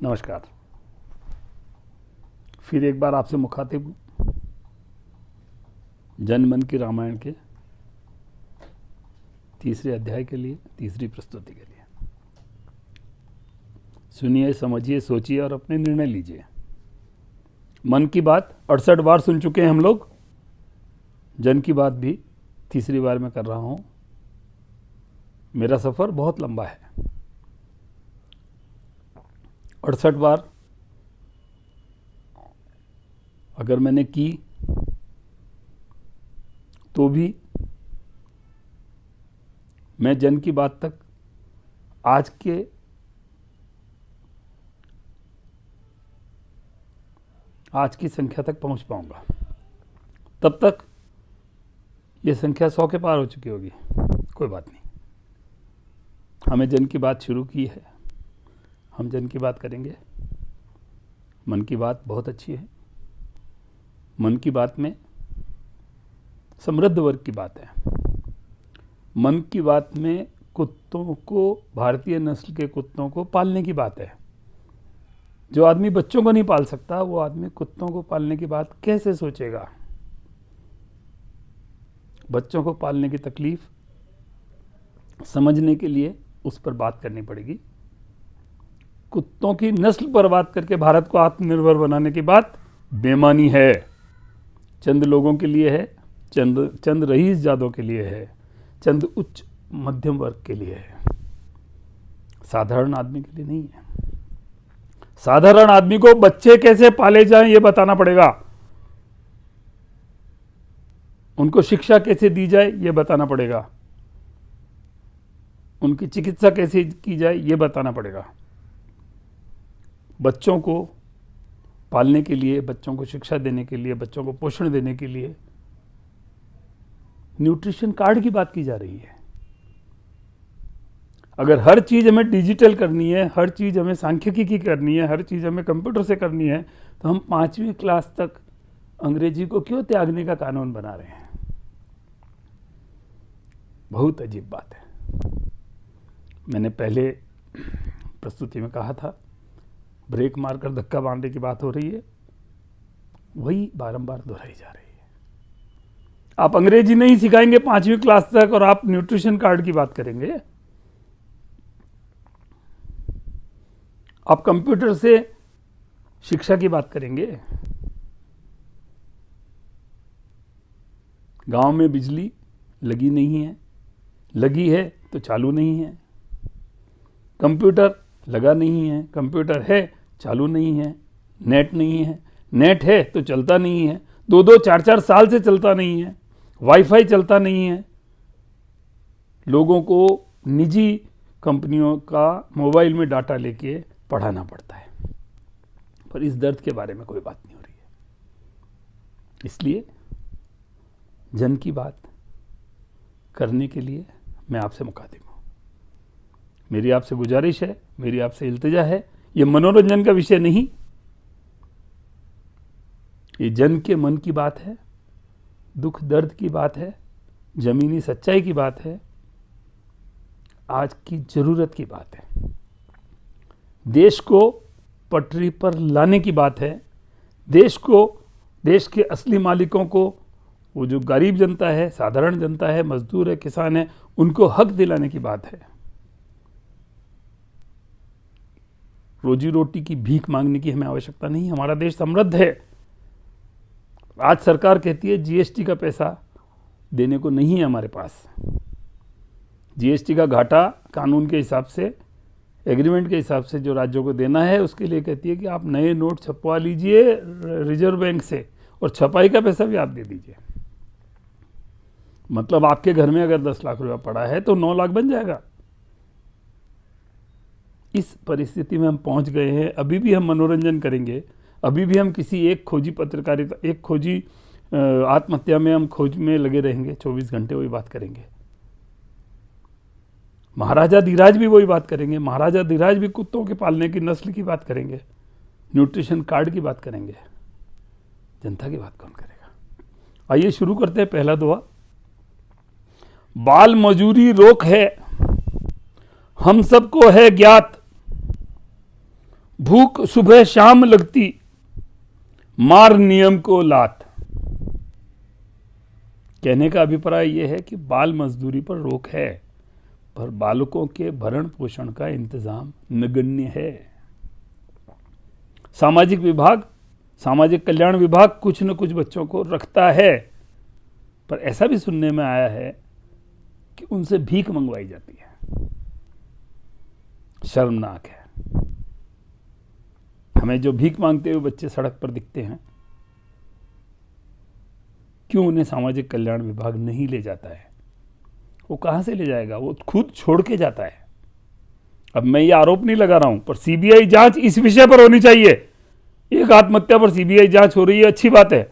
नमस्कार। फिर एक बार आपसे मुखातिब हूँ जन मन की रामायण के तीसरे अध्याय के लिए, तीसरी प्रस्तुति के लिए। सुनिए, समझिए, सोचिए और अपने निर्णय लीजिए। मन की बात 68 बार सुन चुके हैं हम लोग। जन की बात भी तीसरी बार मैं कर रहा हूँ। मेरा सफ़र बहुत लंबा है। 68 बार अगर मैंने की तो भी मैं जन की बात तक आज की संख्या तक पहुंच पाऊंगा। तब तक ये संख्या 100 के पार हो चुकी होगी। कोई बात नहीं, हमें जन की बात शुरू की है, हम जन की बात करेंगे। मन की बात बहुत अच्छी है। मन की बात में समृद्ध वर्ग की बात है। मन की बात में कुत्तों को, भारतीय नस्ल के कुत्तों को पालने की बात है। जो आदमी बच्चों को नहीं पाल सकता, वो आदमी कुत्तों को पालने की बात कैसे सोचेगा। बच्चों को पालने की तकलीफ समझने के लिए उस पर बात करनी पड़ेगी। कुत्तों की नस्ल पर बात करके भारत को आत्मनिर्भर बनाने की बात बेमानी है। चंद लोगों के लिए है, चंद रईस जादों के लिए है, चंद उच्च मध्यम वर्ग के लिए है, साधारण आदमी के लिए नहीं है। साधारण आदमी को बच्चे कैसे पाले जाएं ये बताना पड़ेगा। उनको शिक्षा कैसे दी जाए ये बताना पड़ेगा। उनकी चिकित्सा कैसे की जाए ये बताना पड़ेगा। बच्चों को पालने के लिए, बच्चों को शिक्षा देने के लिए, बच्चों को पोषण देने के लिए न्यूट्रिशन कार्ड की बात की जा रही है। अगर हर चीज़ हमें डिजिटल करनी है, हर चीज़ हमें सांख्यिकी की करनी है, हर चीज़ हमें कंप्यूटर से करनी है, तो हम 5वीं क्लास तक अंग्रेजी को क्यों त्यागने का कानून बना रहे हैं? बहुत अजीब बात है। मैंने पहले प्रस्तुति में कहा था, ब्रेक मारकर धक्का मारने की बात हो रही है, वही बारंबार दोहराई जा रही है। आप अंग्रेजी नहीं सिखाएंगे 5वीं क्लास तक और आप न्यूट्रिशन कार्ड की बात करेंगे। आप कंप्यूटर से शिक्षा की बात करेंगे। गांव में बिजली लगी नहीं है, लगी है तो चालू नहीं है। कंप्यूटर लगा नहीं है, कंप्यूटर है चालू नहीं है। नेट नहीं है, नेट है तो चलता नहीं है। 2-2, 4-4 साल से चलता नहीं है। वाईफाई चलता नहीं है। लोगों को निजी कंपनियों का मोबाइल में डाटा लेके पढ़ाना पड़ता है, पर इस दर्द के बारे में कोई बात नहीं हो रही है। इसलिए जन की बात करने के लिए मैं आपसे मुखातिब हूँ। मेरी आपसे गुजारिश है, मेरी आपसे इल्तिजा है, ये मनोरंजन का विषय नहीं, ये जन के मन की बात है, दुख दर्द की बात है, जमीनी सच्चाई की बात है, आज की जरूरत की बात है। देश को पटरी पर लाने की बात है। देश के असली मालिकों को, वो जो गरीब जनता है, साधारण जनता है, मजदूर है, किसान है, उनको हक दिलाने की बात है। रोजी रोटी की भीख मांगने की हमें आवश्यकता नहीं। हमारा देश समृद्ध है। आज सरकार कहती है जीएसटी का पैसा देने को नहीं है हमारे पास। जीएसटी का घाटा कानून के हिसाब से, एग्रीमेंट के हिसाब से जो राज्यों को देना है, उसके लिए कहती है कि आप नए नोट छपवा लीजिए रिजर्व बैंक से और छपाई का पैसा भी आप दे दीजिए। मतलब आपके घर में अगर 10 लाख रुपया पड़ा है तो 9 लाख बन जाएगा। इस परिस्थिति में हम पहुंच गए हैं। अभी भी हम मनोरंजन करेंगे, अभी भी हम किसी एक खोजी पत्रकारिता, एक खोजी आत्महत्या में हम खोज में लगे रहेंगे। 24 घंटे वही बात करेंगे। महाराजा धीराज भी वही बात करेंगे। महाराजा धीराज भी कुत्तों के पालने की नस्ल की बात करेंगे, न्यूट्रिशन कार्ड की बात करेंगे। जनता की बात कौन करेगा? आइए शुरू करते हैं। पहला दोहा, बाल मजूरी रोक है, हम सबको है ज्ञात, भूख सुबह शाम लगती, मार नियम को लात। कहने का अभिप्राय यह है कि बाल मजदूरी पर रोक है, पर बालकों के भरण पोषण का इंतजाम नगण्य है। सामाजिक विभाग, सामाजिक कल्याण विभाग कुछ न कुछ बच्चों को रखता है, पर ऐसा भी सुनने में आया है कि उनसे भीख मंगवाई जाती है। शर्मनाक है। हमें जो भीख मांगते हुए बच्चे सड़क पर दिखते हैं, क्यों उन्हें सामाजिक कल्याण विभाग नहीं ले जाता है? वो कहां से ले जाएगा? वो खुद छोड़ के जाता है। अब मैं ये आरोप नहीं लगा रहा हूं, पर सीबीआई जांच इस विषय पर होनी चाहिए। एक आत्महत्या पर सीबीआई जांच हो रही है, अच्छी बात है,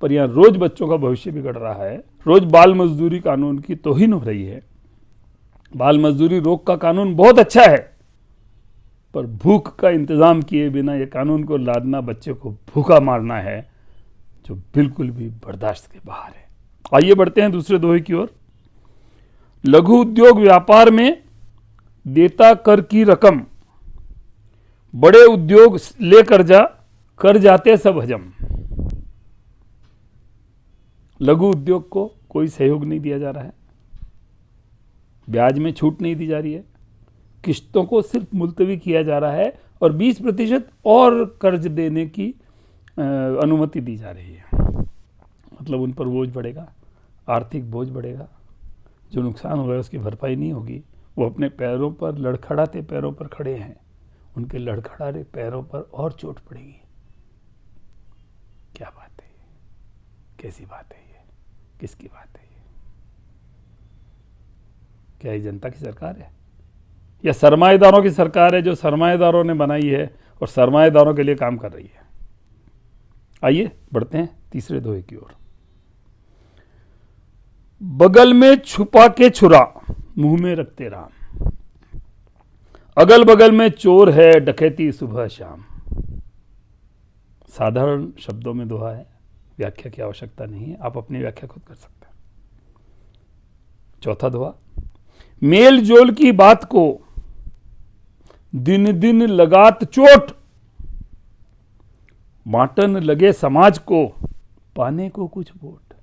पर यहां रोज बच्चों का भविष्य बिगड़ रहा है, रोज बाल मजदूरी कानून की तौहीन हो रही है। बाल मजदूरी रोक का कानून बहुत अच्छा है, पर भूख का इंतजाम किए बिना यह कानून को लादना, बच्चे को भूखा मारना है, जो बिल्कुल भी बर्दाश्त के बाहर है। आइए बढ़ते हैं दूसरे दोहे की ओर। लघु उद्योग व्यापार में देता कर की रकम, बड़े उद्योग ले कर्जा, कर जाते सब हजम। लघु उद्योग को कोई सहयोग नहीं दिया जा रहा है, ब्याज में छूट नहीं दी जा रही है, किस्तों को सिर्फ मुलतवी किया जा रहा है और 20% और कर्ज देने की अनुमति दी जा रही है। मतलब उन पर बोझ बढ़ेगा, आर्थिक बोझ बढ़ेगा, जो नुकसान हुआ है उसकी भरपाई नहीं होगी। वो अपने पैरों पर, लड़खड़ाते पैरों पर खड़े हैं, उनके लड़खड़ाते पैरों पर और चोट पड़ेगी। क्या बात है ये? कैसी बात है ये? किसकी बात है ये? क्या ये जनता की सरकार है या सरमाएदारों की सरकार है, जो सरमाएदारों ने बनाई है और सरमाएदारों के लिए काम कर रही है? आइए बढ़ते हैं तीसरे दोहे की ओर। बगल में छुपा के छुरा, मुंह में रखते राम। अगल बगल में चोर है, डकैती सुबह शाम। साधारण शब्दों में दोहा है, व्याख्या की आवश्यकता नहीं है, आप अपनी व्याख्या खुद कर सकते हैं। चौथा दोहा, मेल जोल की बात को दिन दिन लगात चोट, बांटन लगे समाज को, पाने को कुछ वोट।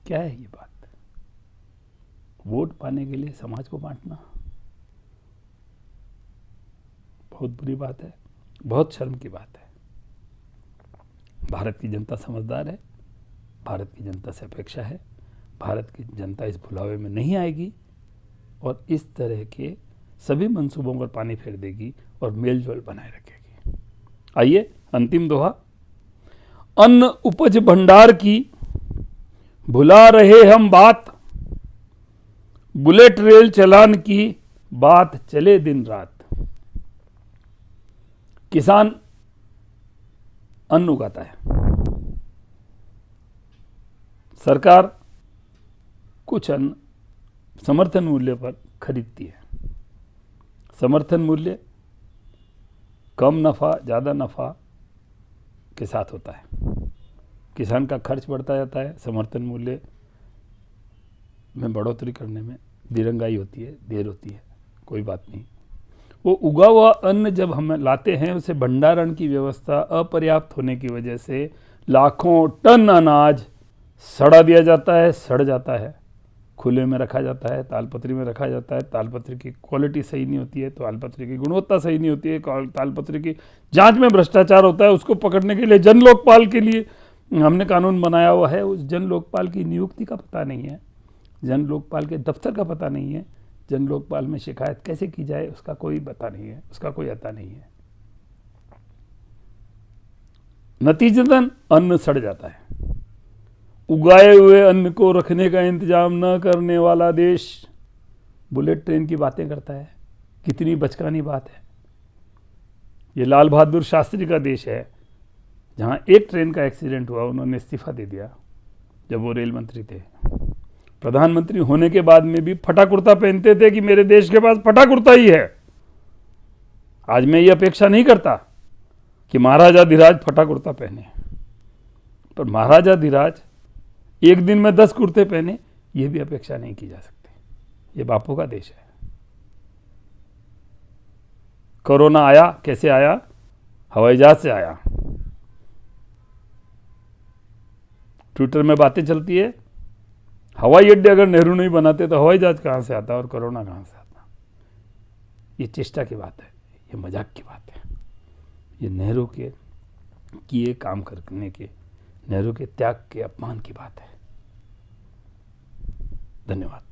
क्या है ये बात? वोट पाने के लिए समाज को बांटना बहुत बुरी बात है, बहुत शर्म की बात है। भारत की जनता समझदार है, भारत की जनता से अपेक्षा है, भारत की जनता इस भुलावे में नहीं आएगी और इस तरह के सभी मंसूबों पर पानी फेर देगी और मेलजोल बनाए रखेगी। आइए अंतिम दोहा, अन्न उपज भंडार की भुला रहे हम बात, बुलेट रेल चलान की बात चले दिन रात। किसान अन्न उगाता है, सरकार कुछ अन्न समर्थन मूल्य पर खरीदती है। समर्थन मूल्य कम नफा ज़्यादा नफा के साथ होता है। किसान का खर्च बढ़ता जाता है, समर्थन मूल्य में बढ़ोतरी करने में दिरंगाई होती है, देर होती है, कोई बात नहीं। वो उगा हुआ अन्न जब हम लाते हैं, उसे भंडारण की व्यवस्था अपर्याप्त होने की वजह से लाखों टन अनाज सड़ा दिया जाता है, सड़ जाता है, खुले में रखा जाता है, तालपत्री में रखा जाता है। तालपत्री की क्वालिटी सही नहीं होती है, तालपत्री की गुणवत्ता सही नहीं होती है, तालपत्री की जांच में भ्रष्टाचार होता है। उसको पकड़ने के लिए जन लोकपाल के लिए हमने कानून बनाया हुआ है। उस जन लोकपाल की नियुक्ति का पता नहीं है, जन लोकपाल के दफ्तर का पता नहीं है, जन लोकपाल में शिकायत कैसे की जाए उसका कोई पता नहीं है, उसका कोई अता नहीं है। नतीजतन अन्न सड़ जाता है। उगाए हुए अन्न को रखने का इंतजाम न करने वाला देश बुलेट ट्रेन की बातें करता है। कितनी बचकानी बात है। ये लाल बहादुर शास्त्री का देश है, जहां एक ट्रेन का एक्सीडेंट हुआ, उन्होंने इस्तीफा दे दिया जब वो रेल मंत्री थे। प्रधानमंत्री होने के बाद में भी फटा कुर्ता पहनते थे कि मेरे देश के पास फटा कुर्ता ही है। आज मैं ये अपेक्षा नहीं करता कि महाराजा धीराज फटा कुर्ता पहने, पर महाराजा धीराज एक दिन में 10 कुर्ते पहने, ये भी अपेक्षा नहीं की जा सकती। ये बापू का देश है। कोरोना आया, कैसे आया? हवाई जहाज से आया। ट्विटर में बातें चलती है, हवाई अड्डे अगर नेहरू नहीं बनाते तो हवाई जहाज कहाँ से आता और कोरोना कहाँ से आता? ये चेष्टा की बात है, ये मजाक की बात है। ये नेहरू के किए काम करने के, नेहरू के त्याग के अपमान की बात है। धन्यवाद।